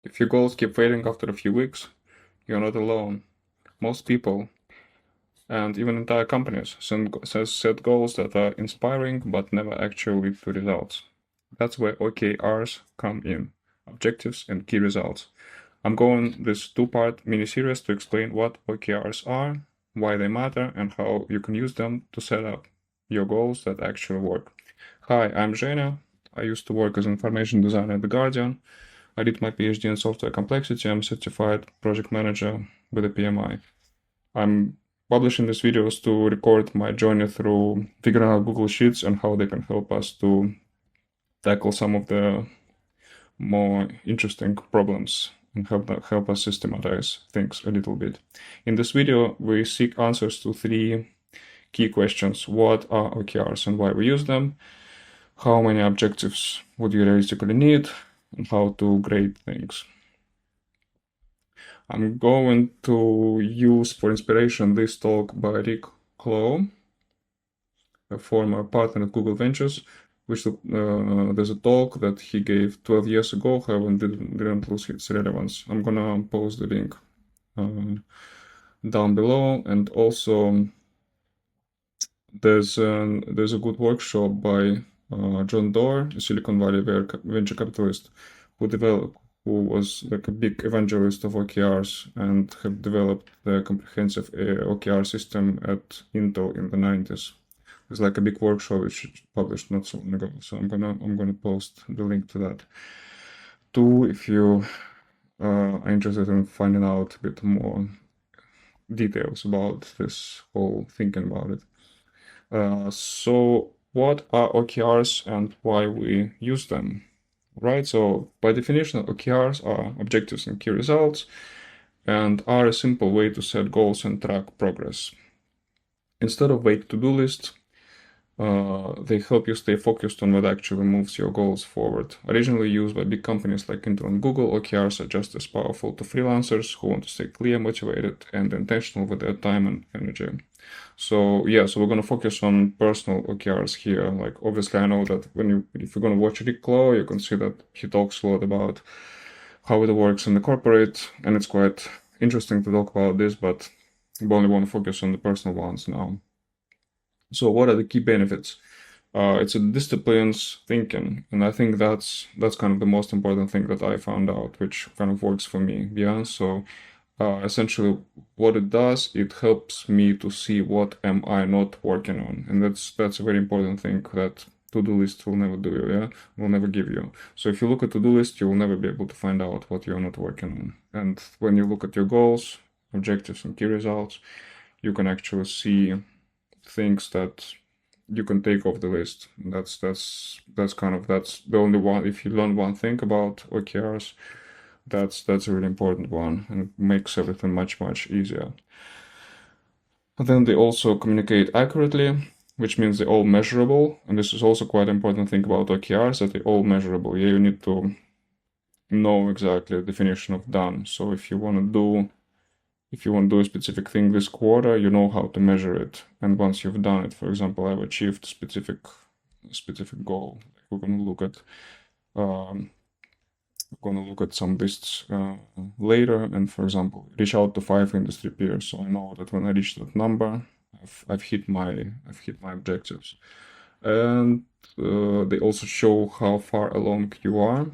If your goals keep failing after a few weeks, you're not alone. Most people, and even entire companies, set goals that are inspiring but never actually lead to results. That's where OKRs come in, objectives and key results. I'm going this two-part mini-series to explain what OKRs are, why they matter, and how you can use them to set up your goals that actually work. Hi, I'm Zhenya. I used to work as an information designer at The Guardian. I did my PhD in software complexity. I'm certified project manager with a PMI. I'm publishing these videos to record my journey through figuring out Google Sheets and how they can help us to tackle some of the more interesting problems and help us systematize things a little bit. In this video, we seek answers to three key questions. What are OKRs and why we use them? How many objectives would you realistically need? And how to grade things. I'm going to use for inspiration this talk by Rick Clough, a former partner at Google Ventures, which there's a talk that he gave 12 years ago, however, didn't lose its relevance. I'm gonna post the link down below, and also there's a good workshop by John Doerr, a Silicon Valley venture capitalist, who was like a big evangelist of OKRs and had developed the comprehensive OKR system at Intel in the 90s. It's like a big workshop which published not so long ago, so I'm gonna post the link to that too if you are interested in finding out a bit more details about this whole thinking about it. So what are OKRs and why we use them? Right, so by definition, OKRs are objectives and key results and are a simple way to set goals and track progress. Instead of vague to-do lists, they help you stay focused on what actually moves your goals forward. Originally used by big companies like Intel and Google, OKRs are just as powerful to freelancers who want to stay clear, motivated, and intentional with their time and energy. So yeah, so we're gonna focus on personal OKRs here. Like obviously, I know that if you're gonna watch Rick Clough, you can see that he talks a lot about how it works in the corporate, and it's quite interesting to talk about this. But we only want to focus on the personal ones now. So what are the key benefits? It's a disciplines thinking, and I think that's kind of the most important thing that I found out, which kind of works for me. Yeah, so essentially what it does, it helps me to see what am I not working on, and that's a very important thing that to-do list will never do you, yeah, will never give you. So if you look at to-do list, you will never be able to find out what you're not working on. And when you look at your goals, objectives, and key results, you can actually see things that you can take off the list. That's the only one. If you learn one thing about OKRs, that's a really important one, and it makes everything much easier. And then they also communicate accurately, which means they're all measurable. And this is also quite an important thing about OKRs, that they're all measurable. Yeah, you need to know exactly the definition of done. So if you want to do a specific thing this quarter, you know how to measure it. And once you've done it, for example, I've achieved a specific goal. We're gonna look at some lists later, and for example, reach out to 5 industry peers. So I know that when I reach that number, I've hit my objectives. And they also show how far along you are.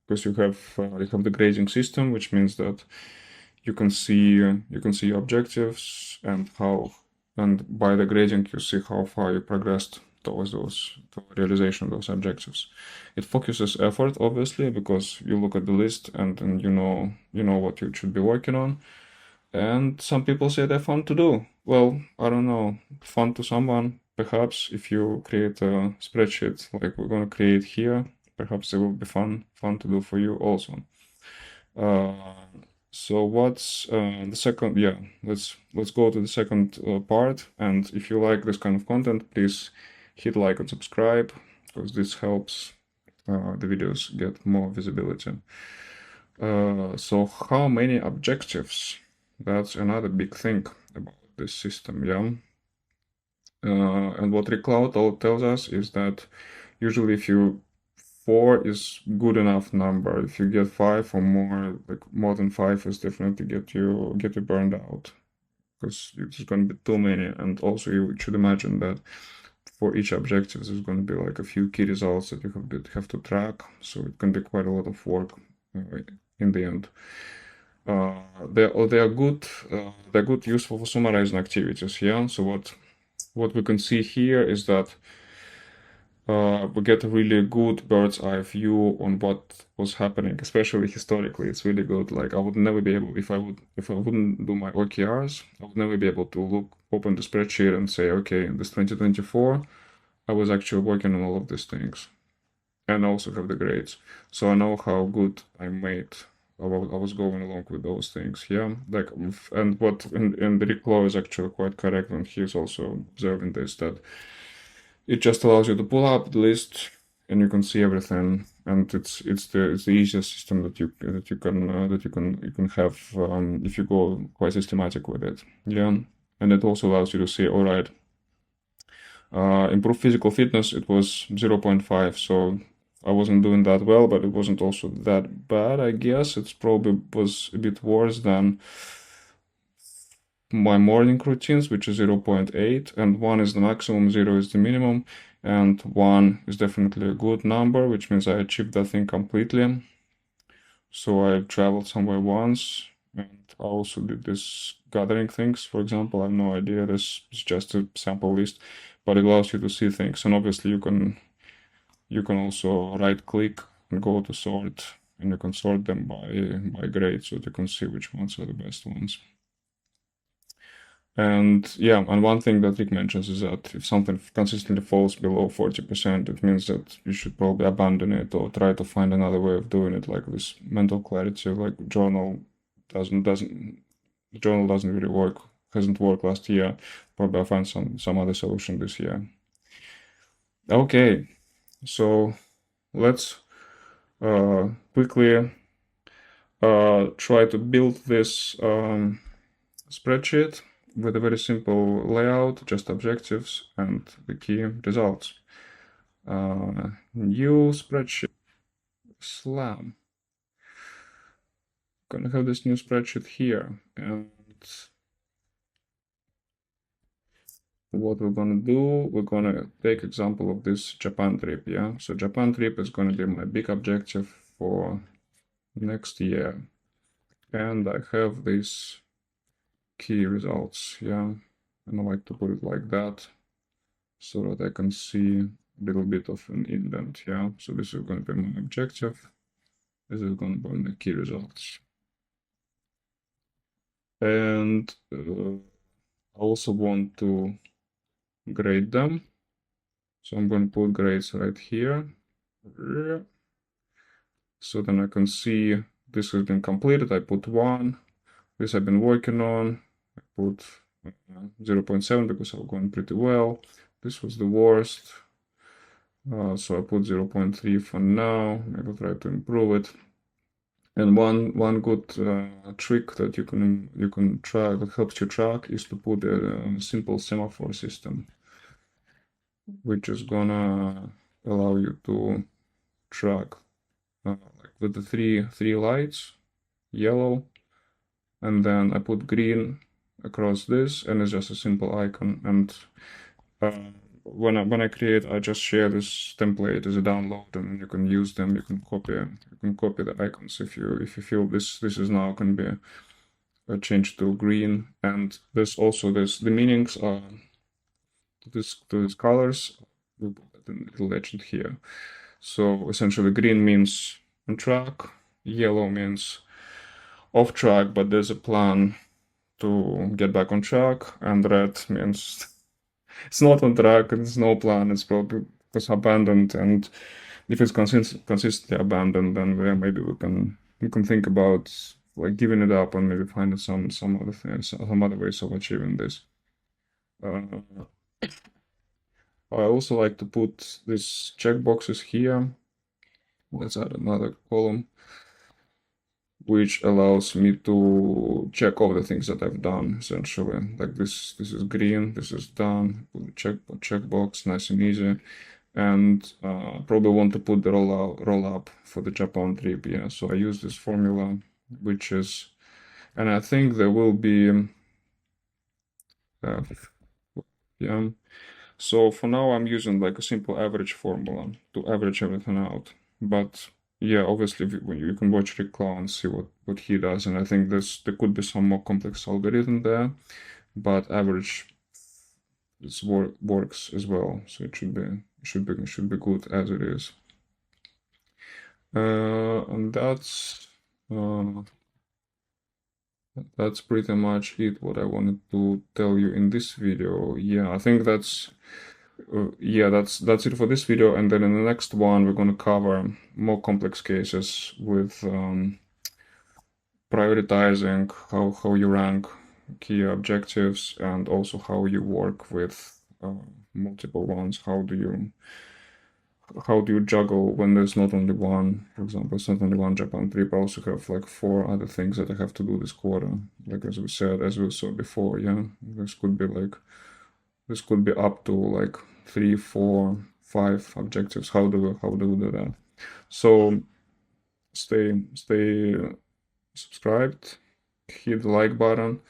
Because you have the grading system, which means that you can see your objectives and by the grading you see how far you progressed towards the realization of those objectives. It focuses effort, obviously, because you look at the list and you know what you should be working on. And some people say they're fun to do. Well, I don't know, fun to someone. Perhaps if you create a spreadsheet like we're gonna create here, perhaps it will be fun to do for you also. So what's the second? Yeah, let's go to the second part. And if you like this kind of content, please hit like and subscribe, because this helps the videos get more visibility. So how many objectives? That's another big thing about this system, yeah. And what Rick Clough tells us is that usually if you 4 is good enough number. If you get 5 or more, like more than 5 is definitely get you burned out, because it's going to be too many. And also you should imagine that for each objective there's going to be like a few key results that you have to track, so it can be quite a lot of work in the end. They are good. They're good, useful for summarizing activities. Yeah. So what we can see here is that we get a really good bird's eye view on what was happening, especially historically. It's really good. Like I would never be able, if I wouldn't do my OKRs, I would never be able to open the spreadsheet and say, okay, in this 2024, I was actually working on all of these things, and also have the grades. So I know how good I made. I was going along with those things. Yeah, like, and Rick Law is actually quite correct when he's also observing this, that it just allows you to pull up the list and you can see everything, and it's the easiest system that you can have if you go quite systematic with it. Yeah, and it also allows you to see, all right, improve physical fitness, it was 0.5, so I wasn't doing that well, but it wasn't also that bad, I guess. It's probably was a bit worse than my morning routines, which is 0.8, and 1 is the maximum, 0 is the minimum, and 1 is definitely a good number, which means I achieved that thing completely. So I traveled somewhere once, and I also did this gathering things, for example. I have no idea, this is just a sample list, but it allows you to see things. And obviously you can also right click and go to sort, and you can sort them by grade, so you can see which ones are the best ones. And yeah, and one thing that Rick mentions is that if something consistently falls below 40%, it means that you should probably abandon it or try to find another way of doing it, like this mental clarity, like journal doesn't really work, hasn't worked last year. Probably I'll find some other solution this year. Okay, so let's quickly try to build this spreadsheet with a very simple layout, just objectives and the key results. New spreadsheet, slam. Gonna have this new spreadsheet here, and what we're gonna do, we're gonna take example of this Japan trip. Yeah, so Japan trip is gonna be my big objective for next year, and I have these key results. Yeah, and I like to put it like that so that I can see a little bit of an indent. Yeah, so this is going to be my objective. This is going to be my key results. And I also want to grade them. So I'm going to put grades right here. So then I can see this has been completed. I put 1. This I've been working on. I put 0.7 because I'm going pretty well. This was the worst. So I put 0.3 for now. Maybe I'll try to improve it. And one good trick that you can try, that helps you track, is to put a simple semaphore system, which is gonna allow you to track like with the three lights, yellow, and then I put green across this, and it's just a simple icon. And when I create, I just share this template as a download, and you can use them. You can copy the icons if you feel this is now can be changed to green. And there's also the meanings are to these colors. We'll put a little legend here. So essentially, green means on track, yellow means off track, but there's a plan to get back on track, and red means it's not on track and there's no plan, it's probably was abandoned. And if it's consistently abandoned, then maybe we can think about like giving it up and maybe finding some other things, some other ways of achieving this. I also like to put these checkboxes here. Let's add another column, which allows me to check all the things that I've done, essentially. Like this is green, this is done, put the checkbox, nice and easy. and probably want to put the roll up for the Japan trip. Yeah, so I use this formula, which is, and I think there will be, yeah. So for now, I'm using like a simple average formula to average everything out. But yeah, obviously, you can watch Rick Clow and see what he does, and I think there could be some more complex algorithm there, but average works as well. So it should be good as it is. And that's pretty much it what I wanted to tell you in this video. Yeah, I think that's it for this video, and then in the next one we're going to cover more complex cases with prioritizing, how you rank key objectives, and also how you work with multiple ones. How do you juggle when there's not only one? For example, it's not only one Japan trip. I also have like 4 other things that I have to do this quarter. Like as we saw before, yeah, this could be up to like 3, 4, 5 objectives. How do we do that? So stay subscribed, hit the like button.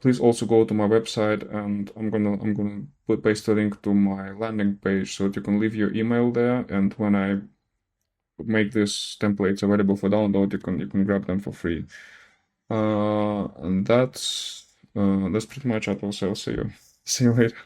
Please also go to my website, and I'm gonna paste a link to my landing page so that you can leave your email there. And when I make these templates available for download, you can grab them for free. And that's pretty much it. I'll see you later.